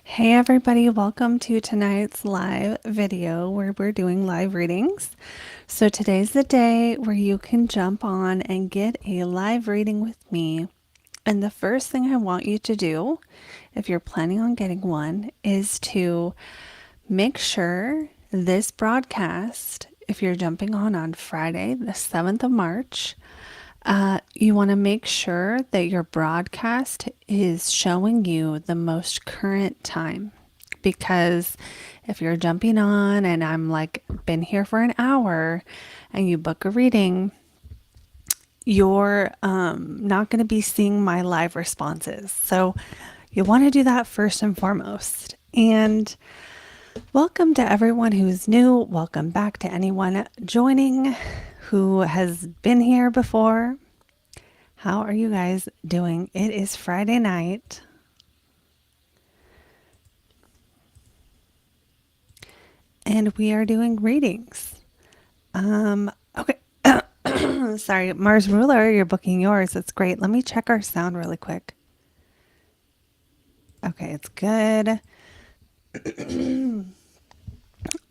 Hey everybody, welcome to tonight's live video where we're doing live readings. So today's the day where you can jump on and get a live reading with me. And the first thing I want you to do, if you're planning on getting one, is to make sure this broadcast, if you're jumping on Friday, the 7th of March, you want to make sure that your broadcast is showing you the most current time. Because if you're jumping on and I'm like, been here for an hour and you book a reading, you're not going to be seeing my live responses. So you want to do that first and foremost. And welcome to everyone who's new. Welcome back to anyone joining who has been here before. How are you guys doing? It is Friday night. And we are doing readings. Okay. Sorry, Mars Ruler, you're booking yours. That's great. Let me check our sound really quick. Okay, it's good. I'm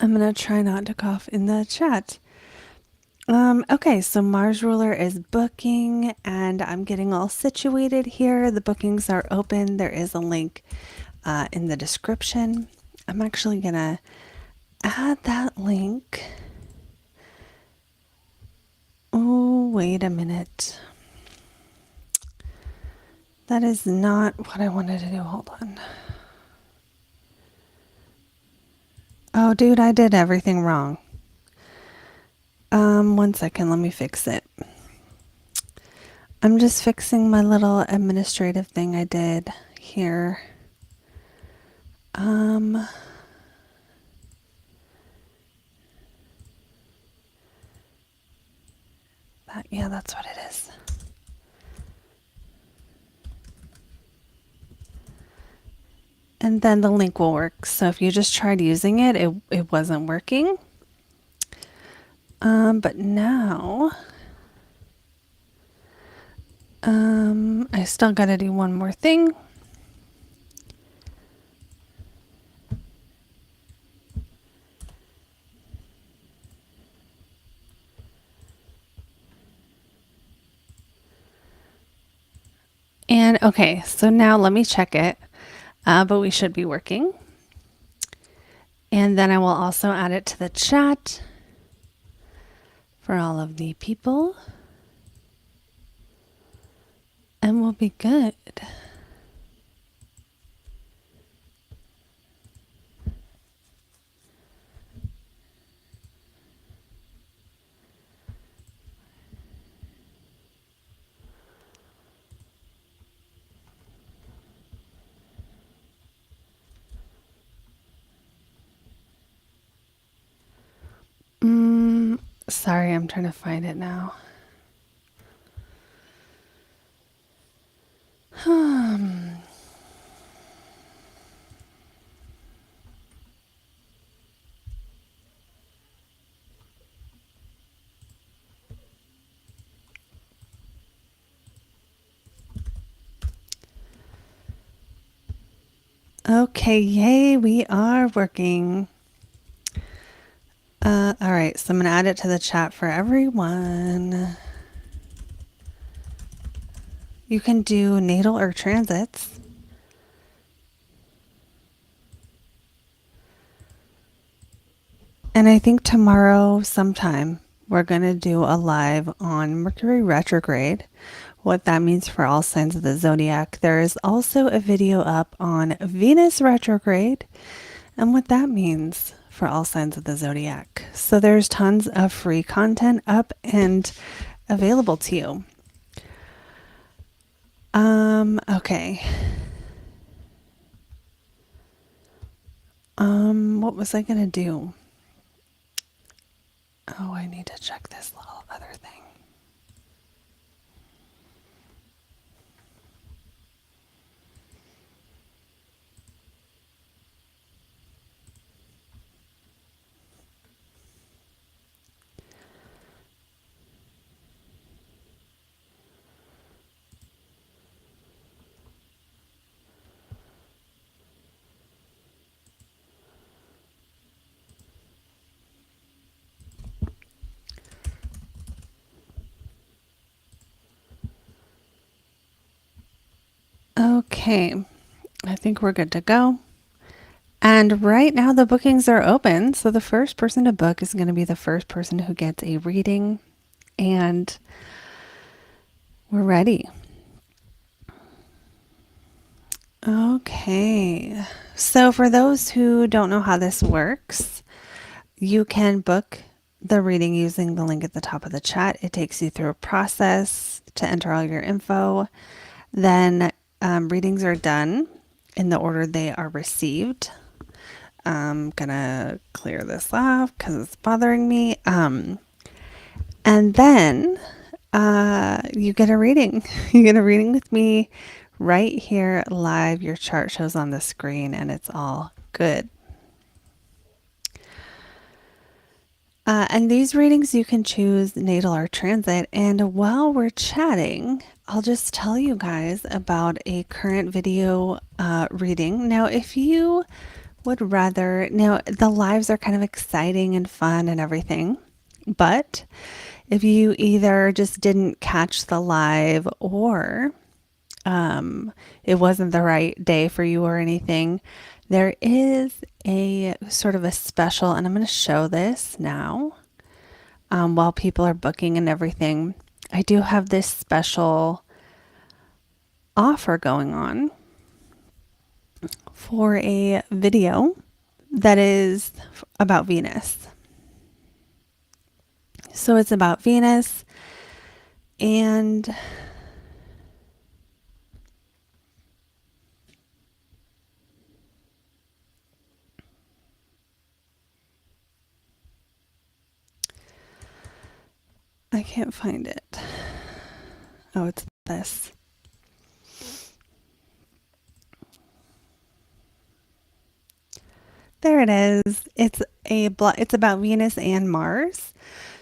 going to try not to cough in the chat. Okay, so Mars Ruler is booking and I'm getting all situated here. The bookings are open. There is a link in the description. I'm actually going to add that link. Oh, wait a minute. That is not what I wanted to do. Hold on. Oh, dude, I did everything wrong. 1 second, let me fix it. I'm just fixing my little administrative thing I did here. Yeah, that's what it is. And then the link will work. So if you just tried using it, it wasn't working. But now, I still got to do one more thing. And okay, so now let me check it. But we should be working. And then I will also add it to the chat for all of the people. And we'll be good. Sorry, I'm trying to find it now. Okay, yay, we are working. All right, so I'm going to add it to the chat for everyone. You can do natal or transits. And I think tomorrow sometime we're going to do a live on Mercury retrograde, what that means for all signs of the zodiac. There is also a video up on Venus retrograde and what that means for all signs of the zodiac. So there's tons of free content up and available to you. Okay. What was I gonna do? Oh, I need to check this little other thing. Okay, I think we're good to go. And right now the bookings are open. So the first person to book is going to be the first person who gets a reading. And we're ready. Okay. So for those who don't know how this works, you can book the reading using the link at the top of the chat. It takes you through a process to enter all your info. Then readings are done in the order they are received. I'm gonna clear this off because it's bothering me. And then you get a reading. You get a reading with me right here live. Your chart shows on the screen and it's all good. And these readings you can choose natal or transit. And while we're chatting, I'll just tell you guys about a current video reading. Now, if you would rather, now the lives are kind of exciting and fun and everything, but if you either just didn't catch the live or it wasn't the right day for you or anything, there is a sort of a special, and I'm going to show this now while people are booking and everything. I do have this special offer going on for a video that is about Venus. So it's about Venus, and I can't find it. Oh, it's this. There it is. It's about Venus and Mars.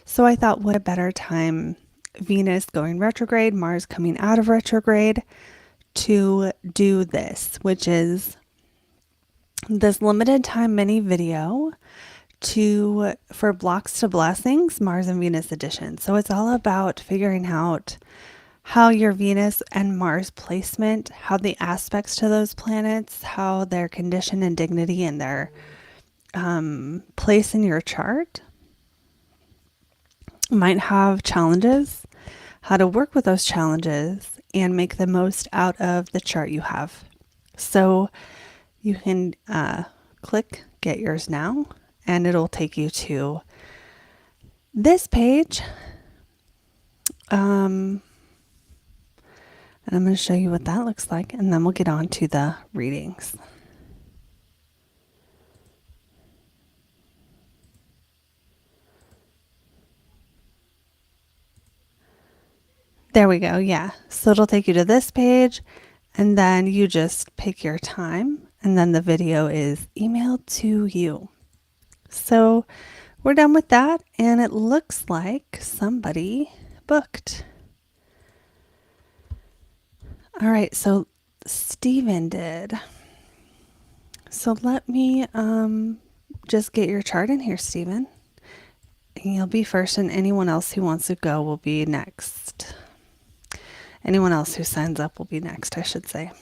So I thought, what a better time, Venus going retrograde, Mars coming out of retrograde, to do this, which is this limited time mini video for Blocks to Blessings, Mars and Venus edition. So it's all about figuring out how your Venus and Mars placement, how the aspects to those planets, how their condition and dignity and their place in your chart might have challenges, how to work with those challenges and make the most out of the chart you have. So you can click get yours now and it'll take you to this page. And I'm going to show you what that looks like, and then we'll get on to the readings. There we go. Yeah. So it'll take you to this page, and then you just pick your time, and then the video is emailed to you. So we're done with that, and it looks like somebody booked. All right, so Stephen did. So let me just get your chart in here, Stephen. And you'll be first, and anyone else who wants to go will be next. Anyone else who signs up will be next, I should say.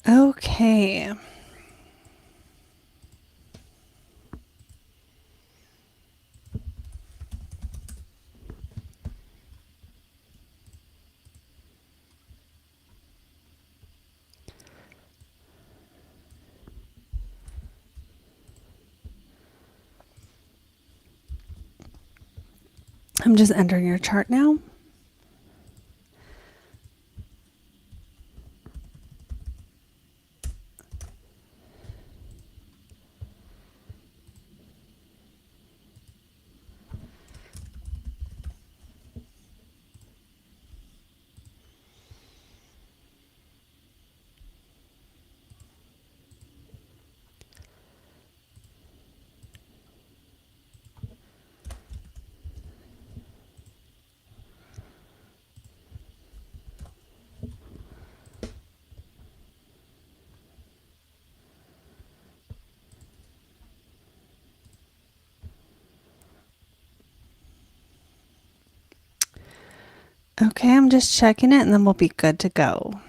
Okay. I'm just entering your chart now. Okay, I'm just checking it and then we'll be good to go.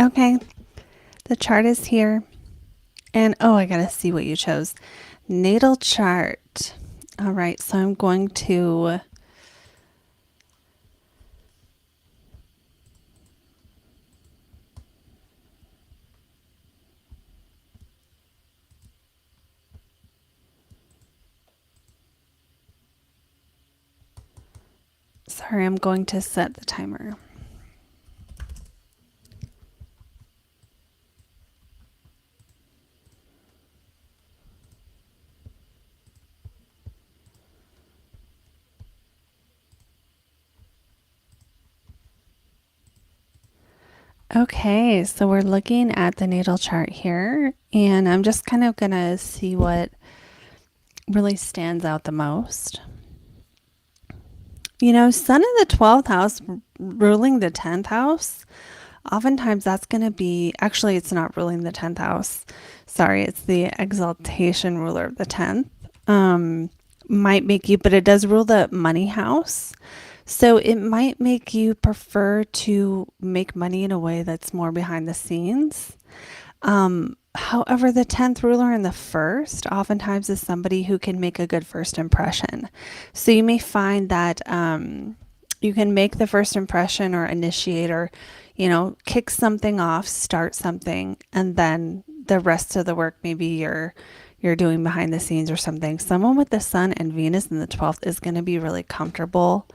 Okay, the chart is here. And oh, I gotta see what you chose. Natal chart. All right, so I'm going to sorry, I'm going to set the timer. Okay, so we're looking at the natal chart here, and I'm just kind of gonna see what really stands out the most. You know, Sun in the 12th house ruling the 10th house, oftentimes that's going to be, actually, it's not ruling the 10th house. Sorry, it's the exaltation ruler of the 10th. Might make you, but it does rule the money house. So it might make you prefer to make money in a way that's more behind the scenes. However, the 10th ruler in the first oftentimes is somebody who can make a good first impression. So you may find that you can make the first impression or initiate or, you know, kick something off, start something, and then the rest of the work maybe you're doing behind the scenes or something. Someone with the Sun and Venus in the 12th is going to be really comfortable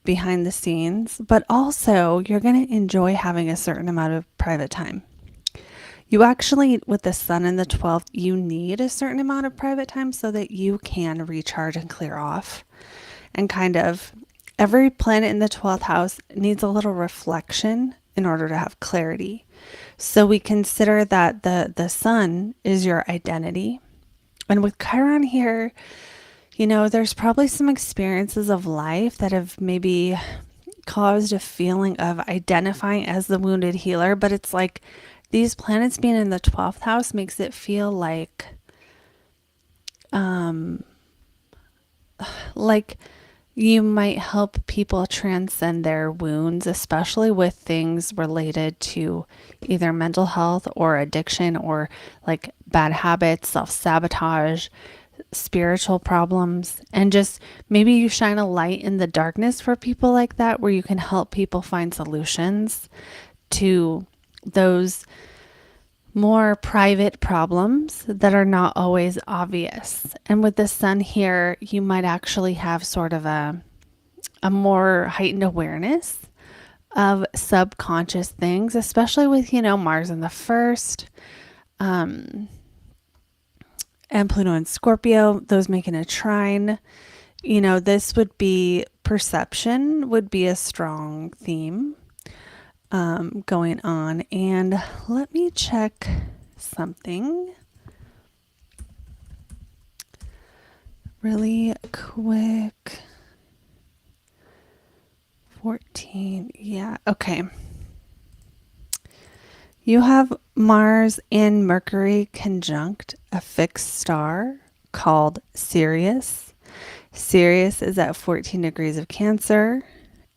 behind the scenes, but also you're going to enjoy having a certain amount of private time. You actually, with the Sun in the 12th, you need a certain amount of private time so that you can recharge and clear off. And kind of every planet in the 12th house needs a little reflection in order to have clarity. So we consider that the Sun is your identity. And with Chiron here, you know, there's probably some experiences of life that have maybe caused a feeling of identifying as the wounded healer, but it's like these planets being in the 12th house makes it feel like you might help people transcend their wounds, especially with things related to either mental health or addiction or like bad habits, self-sabotage, spiritual problems, and just maybe you shine a light in the darkness for people like that, where you can help people find solutions to those more private problems that are not always obvious. And with the Sun here, you might actually have sort of a more heightened awareness of subconscious things, especially with, you know, Mars in the first, and Pluto and Scorpio, those making a trine. You know, this would be perception, would be a strong theme going on. And let me check something really quick. 14. Yeah. Okay. You have Mars and Mercury conjunct a fixed star called Sirius. Sirius is at 14 degrees of Cancer,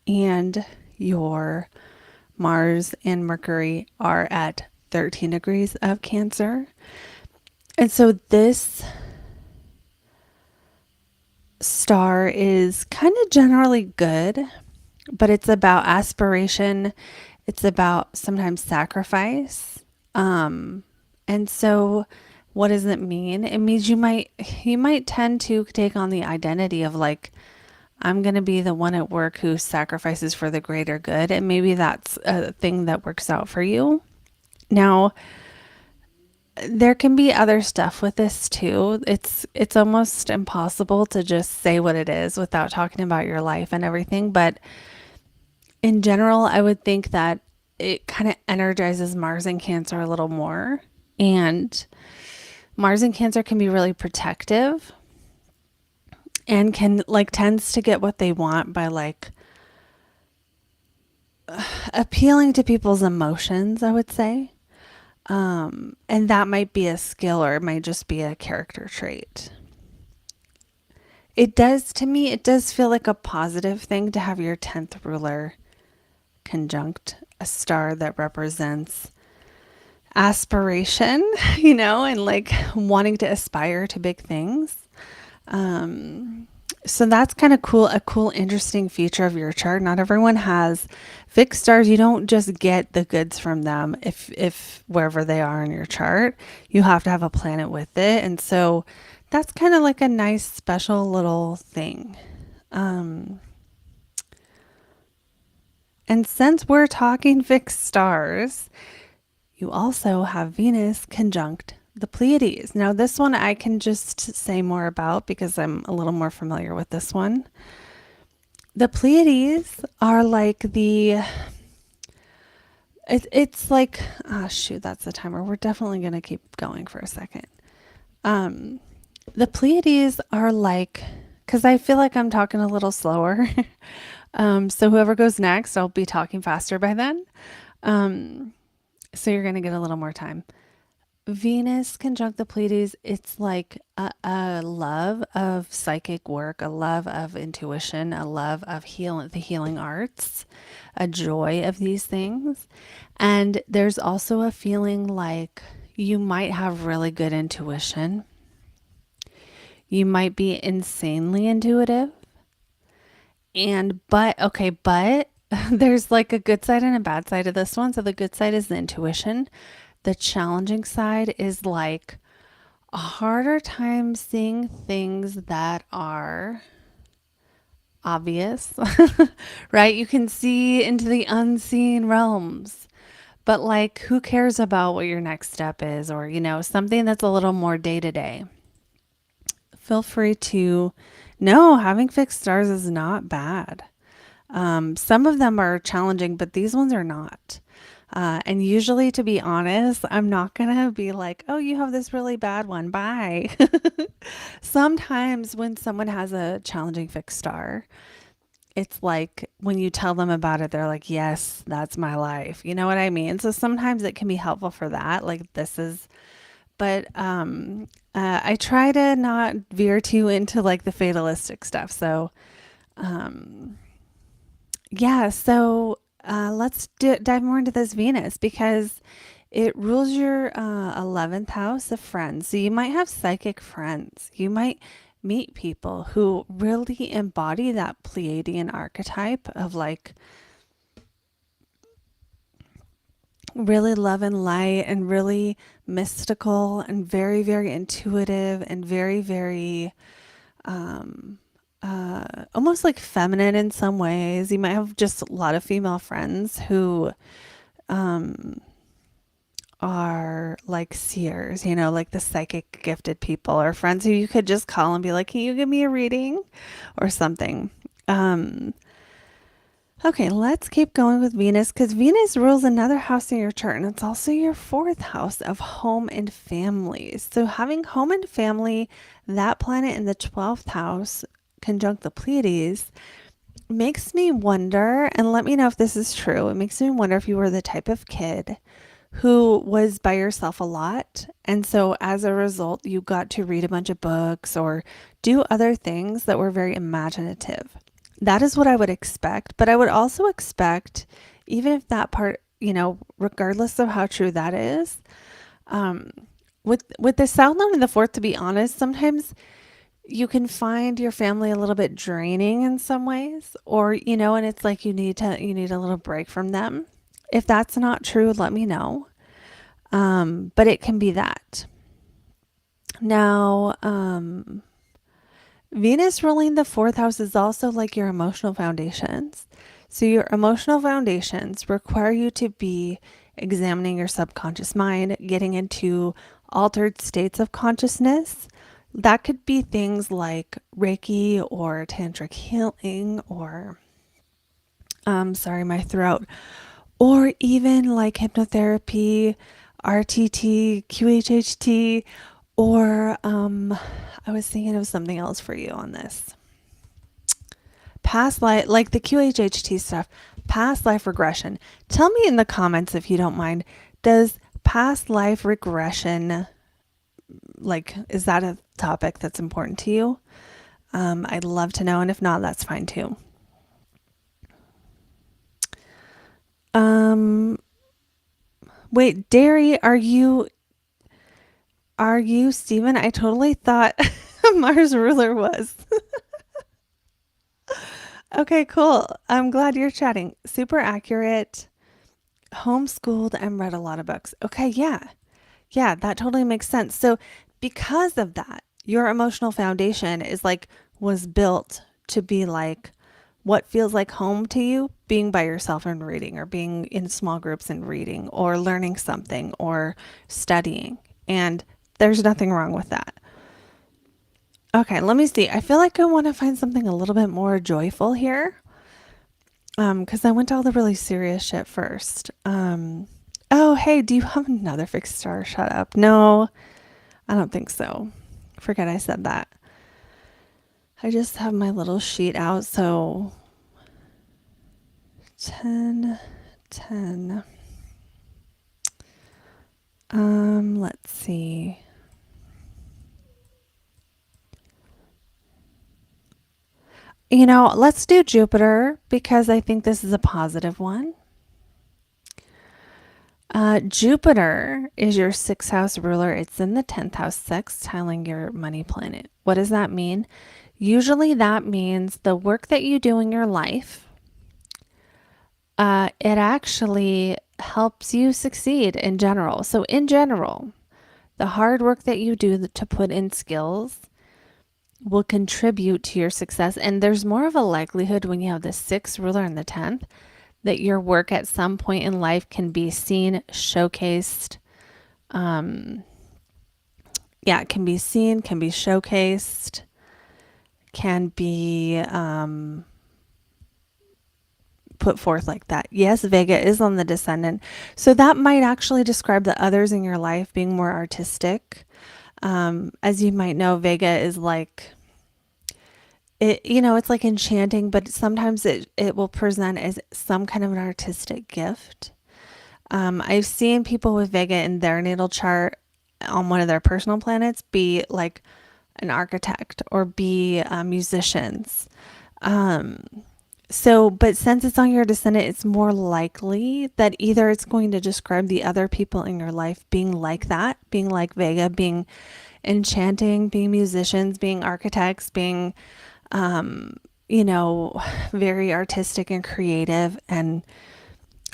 and your Mars and Mercury are at 13 degrees of Cancer. And so this star is kind of generally good, but it's about aspiration. It's about sometimes sacrifice. And so what does it mean? It means you might tend to take on the identity of like, I'm going to be the one at work who sacrifices for the greater good. And maybe that's a thing that works out for you. Now, there can be other stuff with this too. It's almost impossible to just say what it is without talking about your life and everything, but in general, I would think that it kind of energizes Mars in Cancer a little more. And Mars in Cancer can be really protective and can like tends to get what they want by like appealing to people's emotions, I would say. And that might be a skill or it might just be a character trait. It does, to me, it does feel like a positive thing to have your 10th ruler conjunct a star that represents aspiration, and like wanting to aspire to big things. So that's kind of cool, a cool, interesting feature of your chart. Not everyone has fixed stars. You don't just get the goods from them if wherever they are in your chart, you have to have a planet with it. And so that's kind of like a nice, special little thing. And since we're talking fixed stars, you also have Venus conjunct the Pleiades. Now, this one I can just say more about because I'm a little more familiar with this one. The Pleiades are like it's like, oh shoot, that's the timer. We're definitely going to keep going for a second. The Pleiades are like, because I feel like I'm talking a little slower. So whoever goes next, I'll be talking faster by then. So you're going to get a little more time. Venus conjunct the Pleiades, it's like a love of psychic work, a love of intuition, a love of the healing arts, a joy of these things. And there's also a feeling like you might have really good intuition. You might be insanely intuitive. But there's like a good side and a bad side of this one. So the good side is the intuition. The challenging side is like a harder time seeing things that are obvious, right? You can see into the unseen realms, but like who cares about what your next step is or, something that's a little more day to day. Feel free to know having fixed stars is not bad. Some of them are challenging, but these ones are not. And usually, to be honest, I'm not going to be like, oh, you have this really bad one. Bye. Sometimes when someone has a challenging fixed star, it's like when you tell them about it, they're like, yes, that's my life. You know what I mean? So sometimes it can be helpful for that. Like but I try to not veer too into like the fatalistic stuff. So, yeah, so let's dive more into this Venus because it rules your 11th house of friends. So you might have psychic friends. You might meet people who really embody that Pleiadian archetype of like really love and light and really mystical and very, very intuitive and very, very almost like feminine in some ways. You might have just a lot of female friends who are like seers, like the psychic gifted people or friends who you could just call and be like, can you give me a reading or something? Okay, let's keep going with Venus because Venus rules another house in your chart and it's also your 4th house of home and family. So having home and family, that planet in the 12th house conjunct the Pleiades makes me wonder, and let me know if this is true. It makes me wonder if you were the type of kid who was by yourself a lot. And so as a result, you got to read a bunch of books or do other things that were very imaginative. That is what I would expect. But I would also expect, even if that part, regardless of how true that is, with the South Node and the 4th, to be honest, sometimes you can find your family a little bit draining in some ways, or, and it's like you need a little break from them. If that's not true, let me know. But it can be that. Now, Venus ruling the fourth house is also like your emotional foundations. So your emotional foundations require you to be examining your subconscious mind, getting into altered states of consciousness. That could be things like Reiki or tantric healing or sorry, my throat, or even like hypnotherapy, RTT, QHHT, or I was thinking of something else for you on this. Past life, like the QHHT stuff, past life regression. Tell me in the comments if you don't mind. Does past life regression, like, is that a topic that's important to you? I'd love to know, and if not, that's fine too. Um, Wait, Derry, are you Steven? I totally thought Mars ruler was. Okay, cool. I'm glad you're chatting. Super accurate. Homeschooled and read a lot of books. Okay, yeah. Yeah, that totally makes sense. So, because of that, your emotional foundation is like was built to be like what feels like home to you, being by yourself and reading, or being in small groups and reading, or learning something, or studying. And there's nothing wrong with that. Okay, let me see. I feel like I want to find something a little bit more joyful here. Because I went to all the really serious shit first. Oh, hey, do you have another fixed star? Shut up. No, I don't think so. Forget I said that. I just have my little sheet out. So 10, 10. Let's see. Let's do Jupiter because I think this is a positive one. Jupiter is your sixth house ruler. It's in the 10th house, sextiling your money planet. What does that mean? Usually that means the work that you do in your life, it actually helps you succeed in general. So in general, the hard work that you do to put in skills will contribute to your success. And there's more of a likelihood when you have the sixth ruler and the 10th that your work at some point in life can be seen, showcased. It can be seen, can be showcased, can be put forth like that. Yes, Vega is on the descendant. So that might actually describe the others in your life being more artistic. As you might know, Vega is like, it's like enchanting, but sometimes it will present as some kind of an artistic gift. I've seen people with Vega in their natal chart on one of their personal planets be like an architect or be musicians. But since it's on your descendant, it's more likely that either it's going to describe the other people in your life being like that, being like Vega, being enchanting, being musicians, being architects, being, very artistic and creative and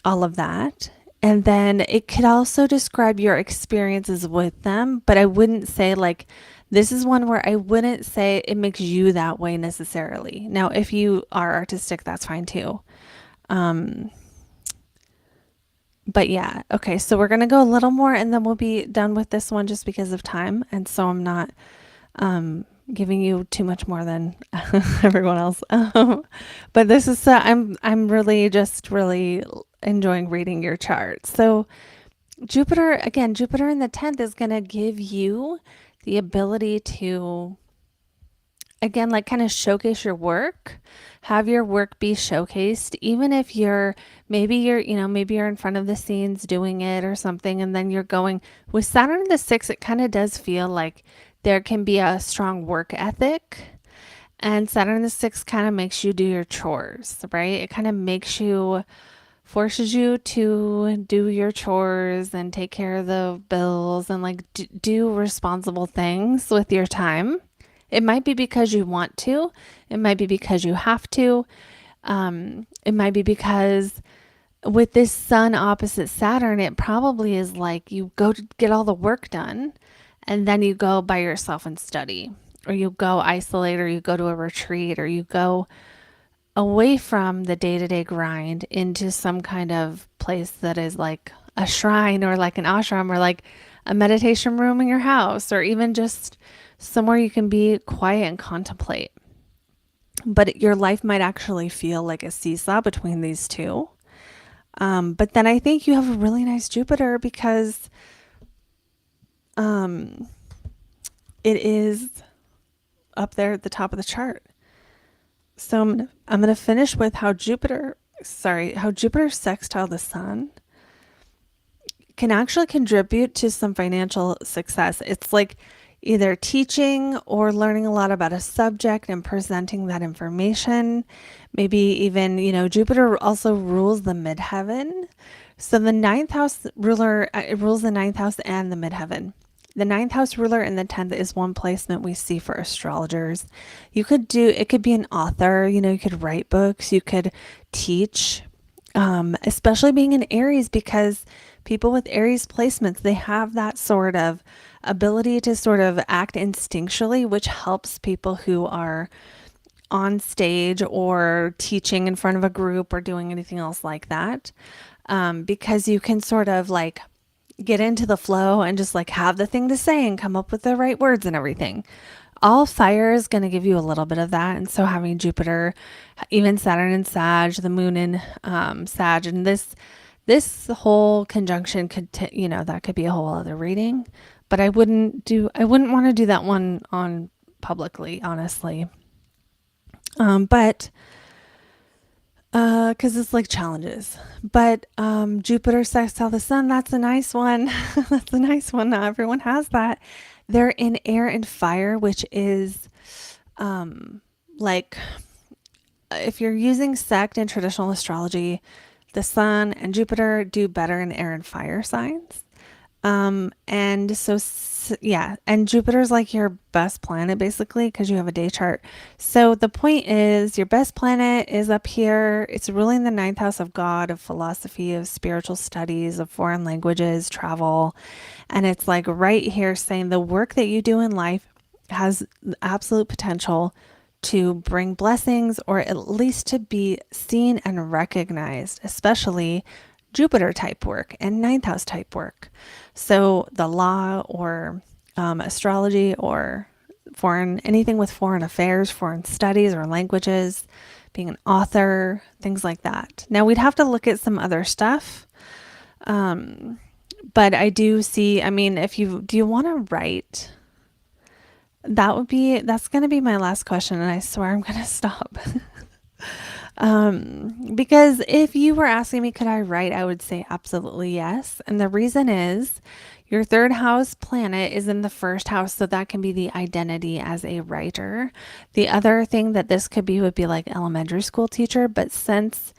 all of that. And then it could also describe your experiences with them, but I wouldn't say like, this is one where I wouldn't say it makes you that way necessarily. Now, if you are artistic, that's fine too. But yeah, okay, so we're going to go a little more and then we'll be done with this one just because of time. And so I'm not giving you too much more than everyone else. But this is, I'm really just really enjoying reading your chart. So Jupiter in the 10th is going to give you the ability to, again, like kind of showcase your work, have your work be showcased, even if maybe you're in front of the scenes doing it or something. And then you're going with Saturn in the 6th, it kind of does feel like there can be a strong work ethic. And Saturn in the 6th kind of makes you do your chores, right? It kind of forces you to do your chores and take care of the bills and like do responsible things with your time. It might be because you want to. It might be because you have to. It might be because with this Sun opposite Saturn, it probably is like you go to get all the work done and then you go by yourself and study. or you go isolate, or you go to a retreat, or you go away from the day-to-day grind into some kind of place that is like a shrine or like an ashram or like a meditation room in your house, or even just somewhere you can be quiet and contemplate. But your life might actually feel like a seesaw between these two. But then I think you have a really nice Jupiter because um, it is up there at the top of the chart. So I'm gonna finish with how Jupiter sextile the sun can actually contribute to some financial success. It's like either teaching or learning a lot about a subject and presenting that information. Maybe even, Jupiter also rules the midheaven. So the ninth house ruler rules the ninth house and the midheaven. The ninth house ruler in the 10th is one placement we see for astrologers. It could be an author, you could write books, you could teach, especially being in Aries, because people with Aries placements, they have that sort of ability to sort of act instinctually, which helps people who are on stage or teaching in front of a group or doing anything else like that. Because you can sort of like get into the flow and just like have the thing to say and come up with the right words and everything. All fire is going to give you a little bit of that. And so having Jupiter, even Saturn in Sag, the moon in Sag, and this whole conjunction could, that could be a whole other reading, but I wouldn't want to do that one on publicly, honestly. But because it's like challenges. But Jupiter sextile the sun, that's a nice one. That's a nice one. Not everyone has that. They're in air and fire, which is like if you're using sect in traditional astrology, the sun and Jupiter do better in air and fire signs. And so, yeah, and Jupiter's like your best planet basically because you have a day chart. So the point is your best planet is up here. It's ruling the ninth house of God, of philosophy, of spiritual studies, of foreign languages, travel. And it's like right here saying the work that you do in life has absolute potential to bring blessings, or at least to be seen and recognized, especially Jupiter type work and ninth house type work. So the law or astrology or anything with foreign affairs, foreign studies or languages, being an author, things like that. Now we'd have to look at some other stuff. But I do see, do you want to write? That's going to be my last question. And I swear I'm going to stop. Because if you were asking me, could I write? I would say absolutely yes. And the reason is your third house planet is in the first house. So that can be the identity as a writer. The other thing that this could be would be like elementary school teacher. But since,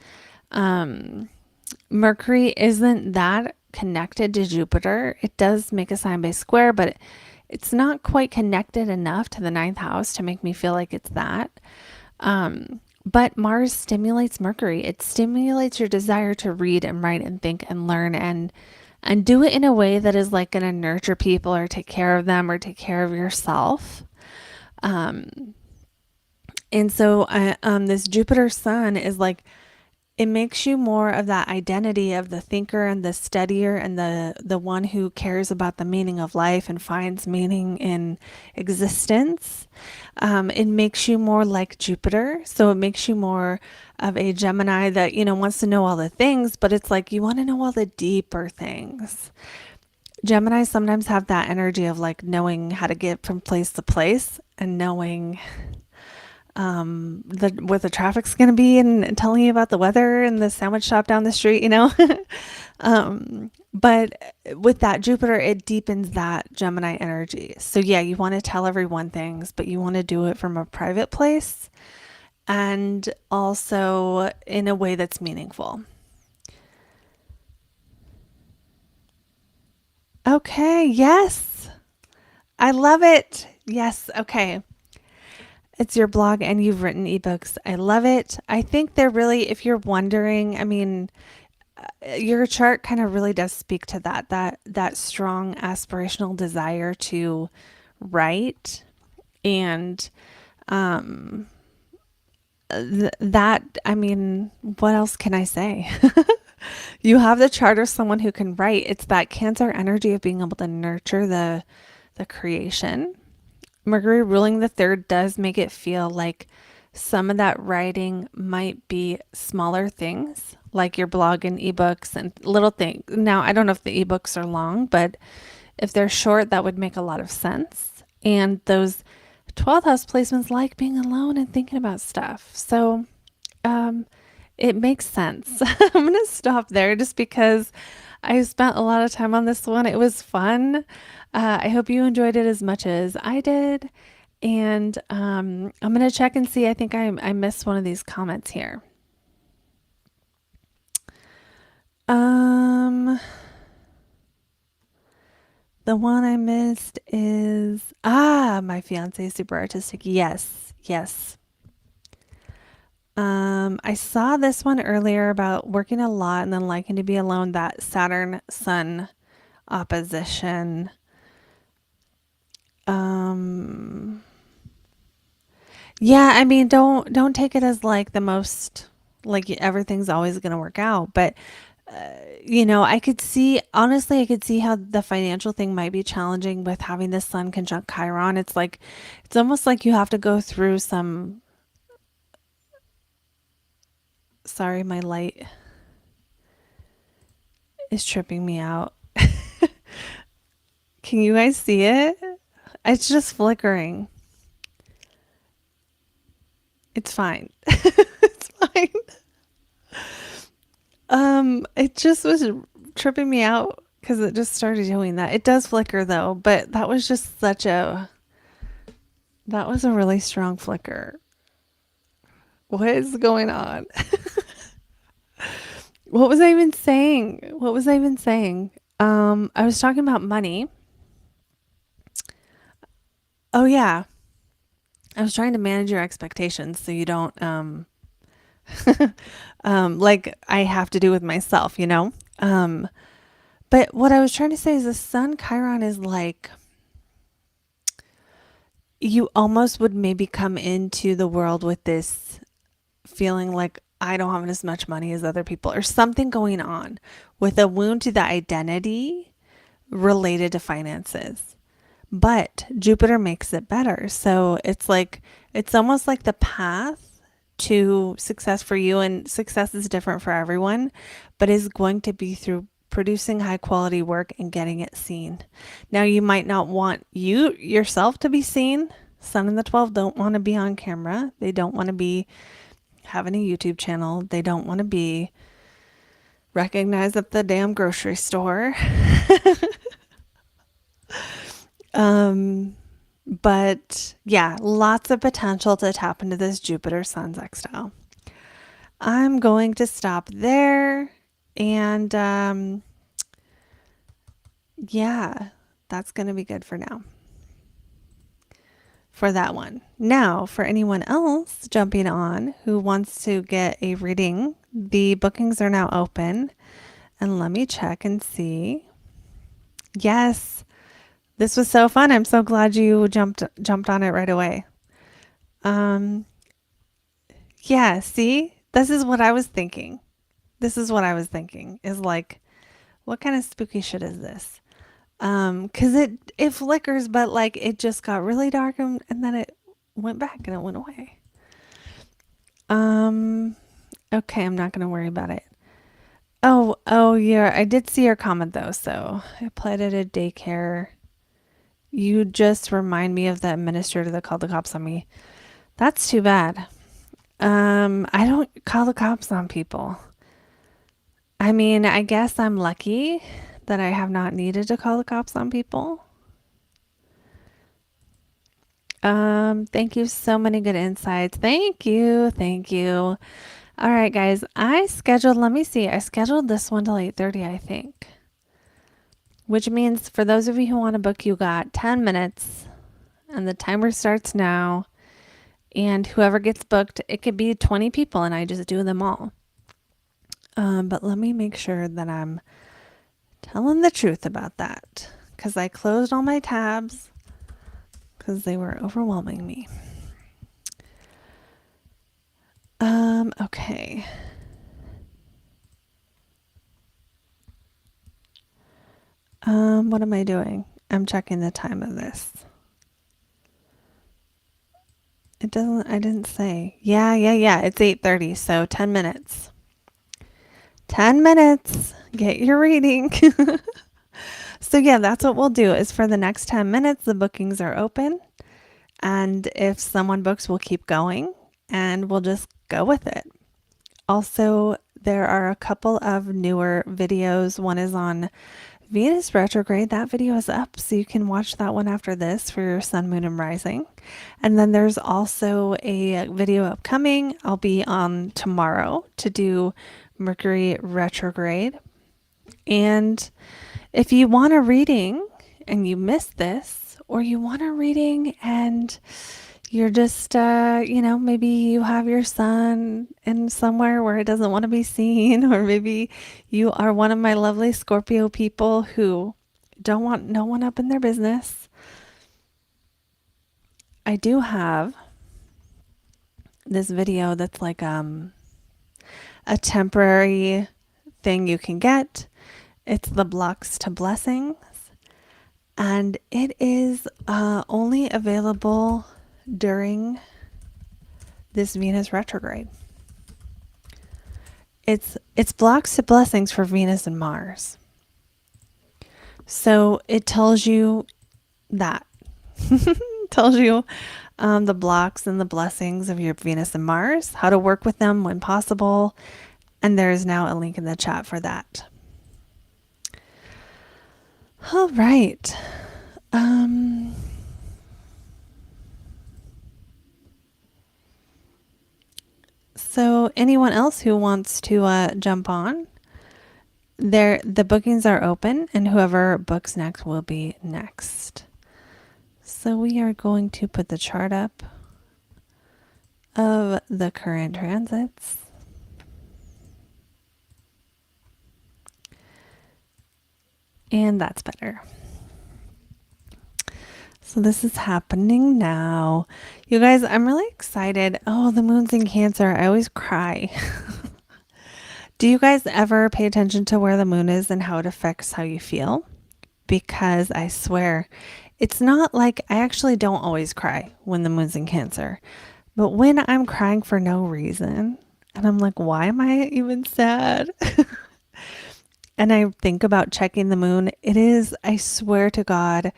Mercury isn't that connected to Jupiter, it does make a sign by square, but it's not quite connected enough to the ninth house to make me feel like it's that. But Mars stimulates Mercury. It stimulates your desire to read and write and think and learn and do it in a way that is like going to nurture people or take care of them or take care of yourself. And so this Jupiter sun is like, it makes you more of that identity of the thinker and the studier and the one who cares about the meaning of life and finds meaning in existence. It makes you more like Jupiter. So it makes you more of a Gemini that, wants to know all the things, but it's like you want to know all the deeper things. Gemini sometimes have that energy of like knowing how to get from place to place and knowing what the traffic's going to be and telling you about the weather and the sandwich shop down the street, but with that Jupiter, it deepens that Gemini energy. So yeah, you want to tell everyone things, but you want to do it from a private place and also in a way that's meaningful. Okay. Yes. I love it. Yes. Okay. It's your blog and you've written ebooks. I love it. I think they're really, if you're wondering, your chart kind of really does speak to that strong aspirational desire to write And that, I mean, what else can I say? You have the chart of someone who can write. It's that Cancer energy of being able to nurture the creation. Mercury ruling the third does make it feel like some of that writing might be smaller things, like your blog and ebooks and little things. Now, I don't know if the ebooks are long, but if they're short, that would make a lot of sense. And those 12th house placements like being alone and thinking about stuff. So, it makes sense. I'm going to stop there just because I spent a lot of time on this one. It was fun. I hope you enjoyed it as much as I did. And I'm going to check and see. I think I missed one of these comments here. The one I missed is, my fiance is super artistic. Yes, yes. I saw this one earlier about working a lot and then liking to be alone, that Saturn Sun opposition. Yeah, I mean, don't take it as like the most, like everything's always going to work out, but I could see, honestly, I could see how the financial thing might be challenging with having the Sun conjunct Chiron. It's like, it's almost like you have to go through some, sorry, my light is tripping me out. Can you guys see it? It's just flickering. It's fine. It's fine. It just was tripping me out because it just started doing that. It does flicker though, but that was just that was a really strong flicker. What is going on? What was I even saying? What was I even saying? I was talking about money. Oh yeah. I was trying to manage your expectations so you don't like I have to do with myself, you know? But what I was trying to say is the Sun Chiron is like you almost would maybe come into the world with this feeling like I don't have as much money as other people or something going on with a wound to the identity related to finances. But Jupiter makes it better. So it's like, it's almost like the path to success for you, and success is different for everyone, but is going to be through producing high quality work and getting it seen. Now, you might not want you yourself to be seen. Sun in the 12 don't want to be on camera. They don't want to be having a YouTube channel. They don't want to be recognized at the damn grocery store. But yeah, lots of potential to tap into this Jupiter Sun sextile. I'm going to stop there. And yeah, that's going to be good for now. For that one. Now, for anyone else jumping on who wants to get a reading, the bookings are now open. And let me check and see. Yes, this was so fun. I'm so glad you jumped on it right away. Yeah, see? This is what I was thinking. Is like, what kind of spooky shit is this? 'Cause it flickers, but like it just got really dark and then it went back and it went away. Okay, I'm not gonna worry about it. Oh yeah, I did see your comment though, so I applied at a daycare. You just remind me of the administrator that called the cops on me. That's too bad. I don't call the cops on people. I mean, I guess I'm lucky that I have not needed to call the cops on people. Thank you. So many good insights. Thank you. Thank you. All right, guys. Let me see. I scheduled this one till 8:30, I think. Which means for those of you who want to book, you got 10 minutes and the timer starts now. And whoever gets booked, it could be 20 people and I just do them all. But let me make sure that I'm telling the truth about that because I closed all my tabs because they were overwhelming me. Okay. What am I doing? I'm checking the time of this. I didn't say. Yeah. It's 8:30, so 10 minutes. 10 minutes. Get your reading. So yeah, that's what we'll do is for the next 10 minutes, the bookings are open. And if someone books, we'll keep going and we'll just go with it. Also, there are a couple of newer videos. One is on Venus retrograde. That video is up, so you can watch that one after this for your sun, moon, and rising. And then there's also a video upcoming. I'll be on tomorrow to do Mercury retrograde. And if you want a reading and you missed this, or you want a reading and you're just, maybe you have your sun in somewhere where it doesn't want to be seen, or maybe you are one of my lovely Scorpio people who don't want no one up in their business. I do have this video that's like a temporary thing you can get. It's the blocks to blessings, and it is only available during this Venus retrograde. It's blocks to blessings for Venus and Mars. So it tells you that. It tells you the blocks and the blessings of your Venus and Mars, how to work with them when possible. And there is now a link in the chat for that. All right. So anyone else who wants to jump on, the bookings are open, and whoever books next will be next. So we are going to put the chart up of the current transits. And that's better. So this is happening now. You guys, I'm really excited. Oh, the moon's in Cancer. I always cry. Do you guys ever pay attention to where the moon is and how it affects how you feel? Because I swear, it's not like I actually don't always cry when the moon's in Cancer. But when I'm crying for no reason, and I'm like, why am I even sad? And I think about checking the moon, it is, I swear to God,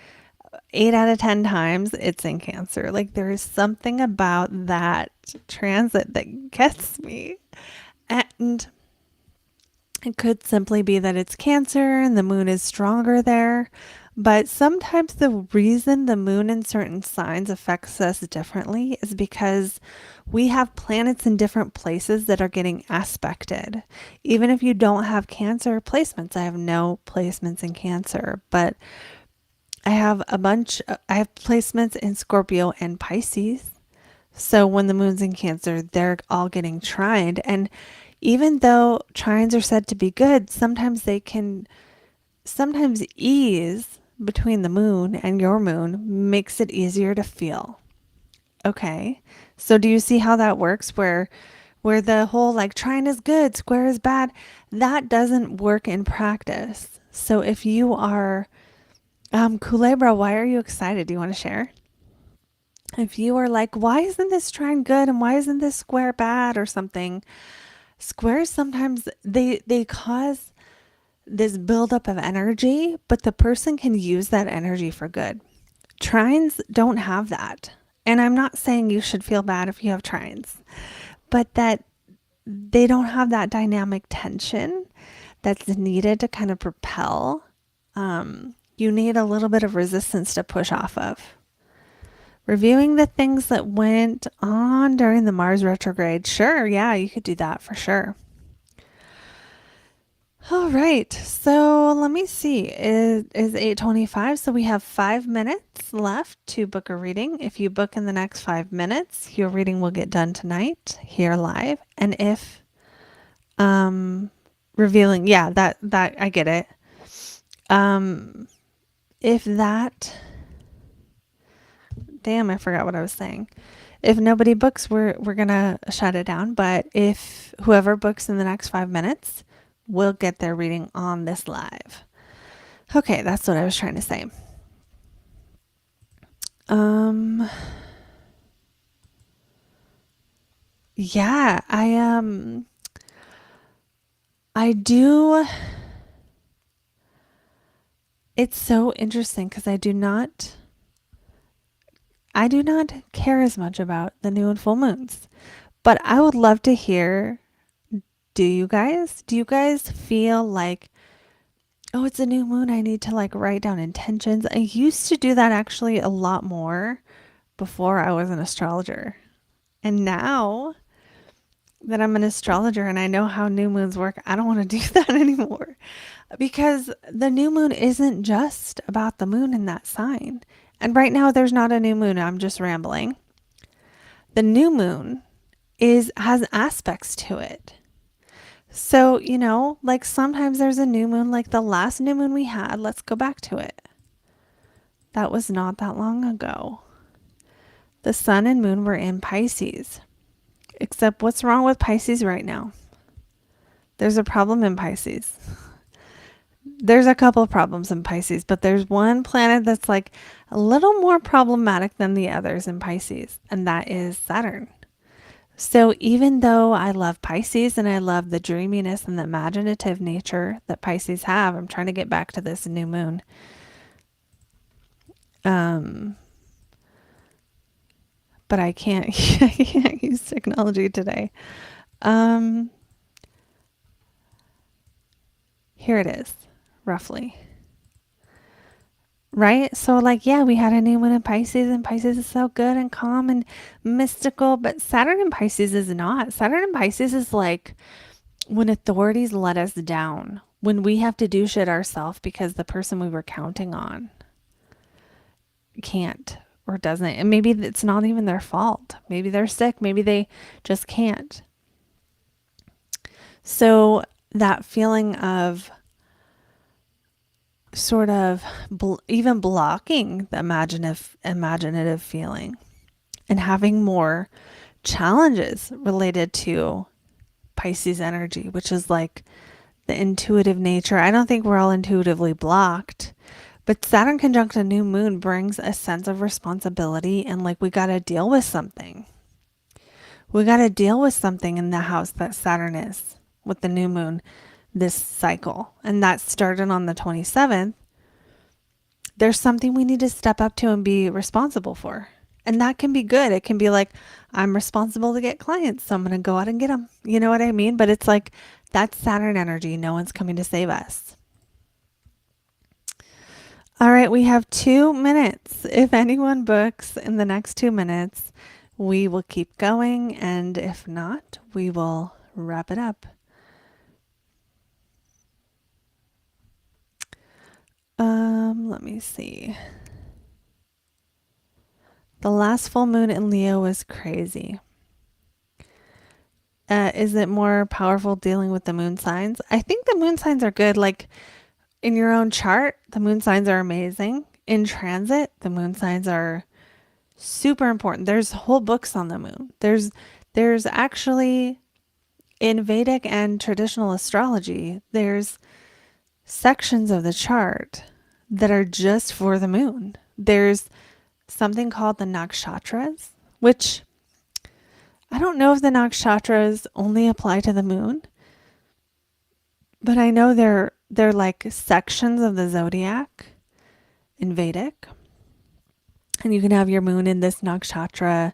8 out of 10 times it's in Cancer. Like there is something about that transit that gets me. And it could simply be that it's Cancer and the moon is stronger there. But sometimes the reason the moon in certain signs affects us differently is because we have planets in different places that are getting aspected. Even if you don't have Cancer placements, I have no placements in Cancer, but I have placements in Scorpio and Pisces. So when the moon's in Cancer, they're all getting trined. And even though trines are said to be good, sometimes ease between the moon and your moon makes it easier to feel. Okay. So do you see how that works where the whole like trine is good, square is bad, that doesn't work in practice. So if you are Culebra, why are you excited? Do you want to share? If you are like, why isn't this trine good and why isn't this square bad or something? Squares sometimes they cause this buildup of energy, but the person can use that energy for good. Trines don't have that. And I'm not saying you should feel bad if you have trines, but that they don't have that dynamic tension that's needed to kind of propel. You need a little bit of resistance to push off of. Reviewing the things that went on during the Mars retrograde. Sure, yeah, you could do that for sure. All right, so let me see. It is 8:25, so we have 5 minutes left to book a reading. If you book in the next 5 minutes, your reading will get done tonight here live. And if revealing, yeah, that I get it. If that damn, I forgot what I was saying. If nobody books, we're gonna shut it down. But if whoever books in the next 5 minutes will get their reading on this live. Okay, that's what I was trying to say. Yeah, I do. It's so interesting because I do not care as much about the new and full moons, but I would love to hear, do you guys feel like, oh, it's a new moon, I need to like write down intentions? I used to do that actually a lot more before I was an astrologer. And now that I'm an astrologer and I know how new moons work, I don't want to do that anymore, because the new moon isn't just about the moon in that sign. And right now there's not a new moon. I'm just rambling. The new moon has aspects to it. So, like sometimes there's a new moon, like the last new moon we had. Let's go back to it. That was not that long ago. The sun and moon were in Pisces. Except what's wrong with Pisces right now? There's a problem in Pisces. There's a couple of problems in Pisces, but there's one planet that's like a little more problematic than the others in Pisces, and that is Saturn. So even though I love Pisces and I love the dreaminess and the imaginative nature that Pisces have, I'm trying to get back to this new moon. But I can't, I can't use technology today. Here it is, roughly. Right? So like, yeah, we had a new one in Pisces, and Pisces is so good and calm and mystical, but Saturn in Pisces is not. Saturn in Pisces is like when authorities let us down, when we have to do shit ourselves because the person we were counting on can't or doesn't. And maybe it's not even their fault. Maybe they're sick. Maybe they just can't. So that feeling of sort of even blocking the imaginative feeling and having more challenges related to Pisces energy, which is like the intuitive nature. I don't think we're all intuitively blocked, but Saturn conjunct a new moon brings a sense of responsibility, and like we got to deal with something. We got to deal with something in the house that Saturn is with the new moon this cycle. And that started on the 27th. There's something we need to step up to and be responsible for. And that can be good. It can be like, I'm responsible to get clients, so I'm going to go out and get them. You know what I mean? But it's like, that's Saturn energy. No one's coming to save us. All right, we have 2 minutes. If anyone books in the next 2 minutes, we will keep going. And if not, we will wrap it up. Let me see. The last full moon in Leo was crazy. Is it more powerful dealing with the moon signs? I think the moon signs are good. Like in your own chart, the moon signs are amazing. In transit, the moon signs are super important. There's whole books on the moon. There's actually in Vedic and traditional astrology, there's sections of the chart that are just for the moon. There's something called the nakshatras, which I don't know if the nakshatras only apply to the moon, but I know they're like sections of the zodiac in Vedic. And you can have your moon in this nakshatra,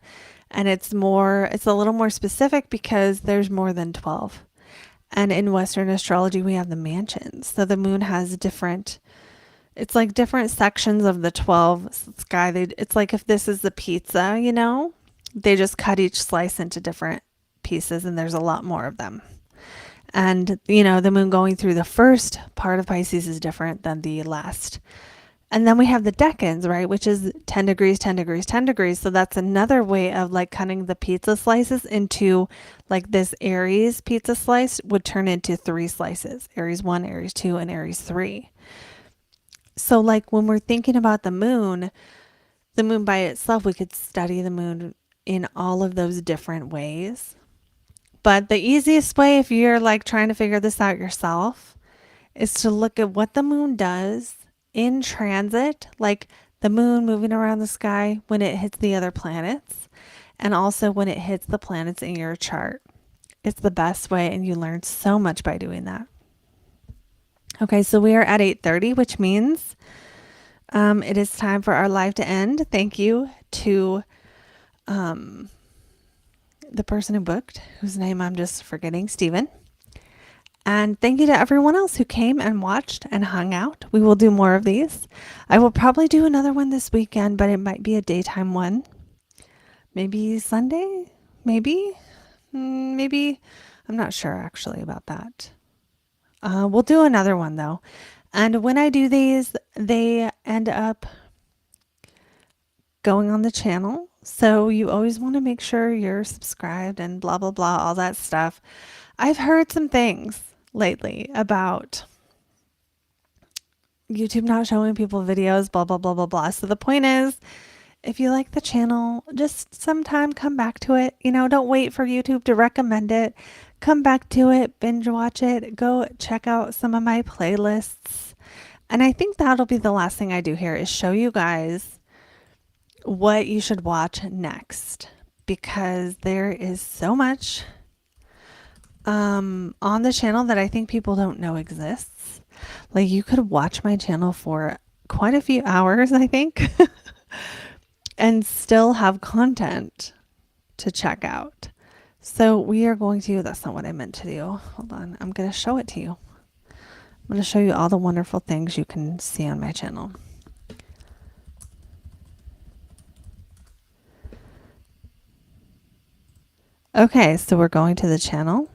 and it's a little more specific because there's more than 12. And in Western astrology, we have the mansions. So the moon has it's like different sections of the 12 sky. It's like if this is the pizza, they just cut each slice into different pieces, and there's a lot more of them. And, the moon going through the first part of Pisces is different than the last. And then we have the decans, right? Which is 10 degrees, 10 degrees, 10 degrees. So that's another way of like cutting the pizza slices into like this Aries pizza slice would turn into 3 slices, Aries 1, Aries 2, and Aries 3. So like when we're thinking about the moon, the moon by itself, we could study the moon in all of those different ways. But the easiest way, if you're like trying to figure this out yourself, is to look at what the moon does in transit, like the moon moving around the sky when it hits the other planets, and also when it hits the planets in your chart. It's the best way, and you learn so much by doing that. Okay, so we are at 8:30, which means it is time for our live to end. Thank you to the person who booked, whose name I'm just forgetting, Stephen. And thank you to everyone else who came and watched and hung out. We will do more of these. I will probably do another one this weekend, but it might be a daytime one. Maybe Sunday? Maybe? Maybe. I'm not sure actually about that. We'll do another one though. And when I do these, they end up going on the channel. So you always want to make sure you're subscribed and blah, blah, blah, all that stuff. I've heard some things lately about YouTube not showing people videos, blah, blah, blah, blah, blah. So the point is, if you like the channel, just sometime come back to it. You know, don't wait for YouTube to recommend it. Come back to it, binge watch it, go check out some of my playlists. And I think that'll be the last thing I do here is show you guys what you should watch next, because there is so much on the channel that I think people don't know exists. Like you could watch my channel for quite a few hours, I think, and still have content to check out. So we are going to, that's not what I meant to do. Hold on. I'm going to show it to you. I'm going to show you all the wonderful things you can see on my channel. Okay, so we're going to the channel.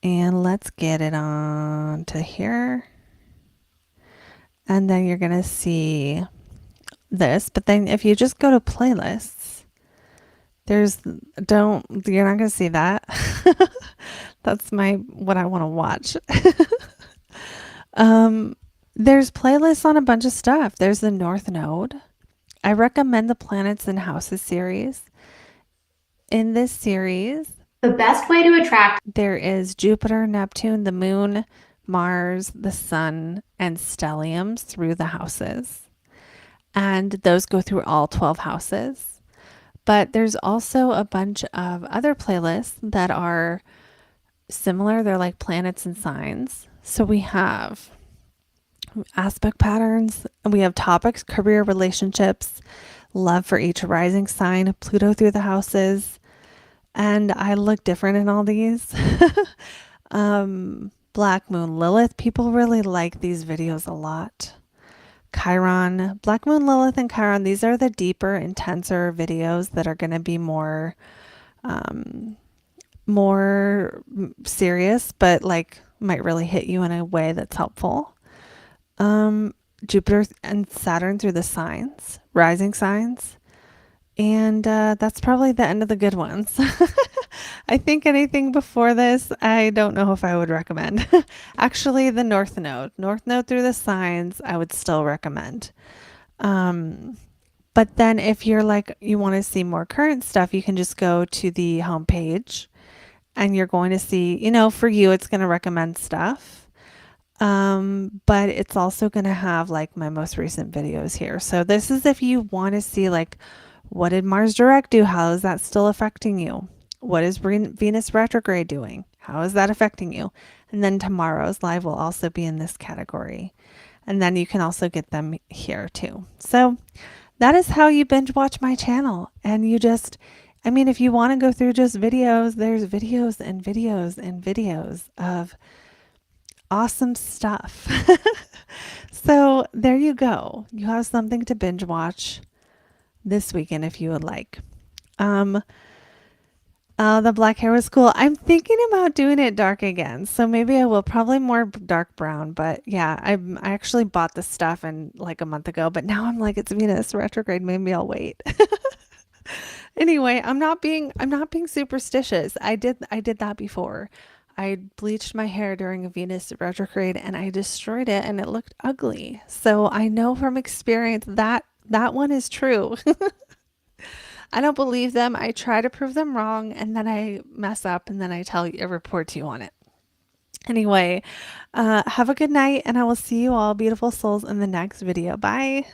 And let's get it on to here. And then you're going to see this. But then if you just go to playlists, you're not going to see that. That's what I want to watch. There's playlists on a bunch of stuff. There's the North Node. I recommend the Planets and Houses series. In this series, the best way to attract, there is Jupiter, Neptune, the Moon, Mars, the Sun, and stelliums through the houses. And those go through all 12 houses. But there's also a bunch of other playlists that are similar. They're like planets and signs. So we have aspect patterns, we have topics, career, relationships, love for each rising sign, Pluto through the houses. And I look different in all these. Black Moon, Lilith. People really like these videos a lot. Chiron, Black Moon, Lilith, and Chiron. These are the deeper, intenser videos that are going to be more serious, but like might really hit you in a way that's helpful. Jupiter and Saturn through the signs, rising signs. And that's probably the end of the good ones. I think anything before this, I don't know if I would recommend. Actually, the North Node through the signs, I would still recommend. But then if you're like, you want to see more current stuff, you can just go to the homepage and you're going to see, you know, for you, it's going to recommend stuff. But it's also going to have like my most recent videos here. So this is if you want to see like, what did Mars direct do? How is that still affecting you? What is Venus retrograde doing? How is that affecting you? And then tomorrow's live will also be in this category. And then you can also get them here too. So that is how you binge watch my channel. And you just, I mean, if you want to go through just videos, there's videos and videos and videos of awesome stuff. So there you go. You have something to binge watch this weekend if you would like. The black hair was cool. I'm thinking about doing it dark again, so maybe I will. Probably more dark brown, but yeah, I actually bought the stuff and like a month ago, but now I'm like, it's Venus retrograde, maybe I'll wait. Anyway, I'm not being superstitious. I did that before. I bleached my hair during a Venus retrograde and I destroyed it and it looked ugly. So I know from experience that That one is true. I don't believe them. I try to prove them wrong and then I mess up and then I tell you, I report to you on it. Anyway, have a good night and I will see you all beautiful souls in the next video. Bye.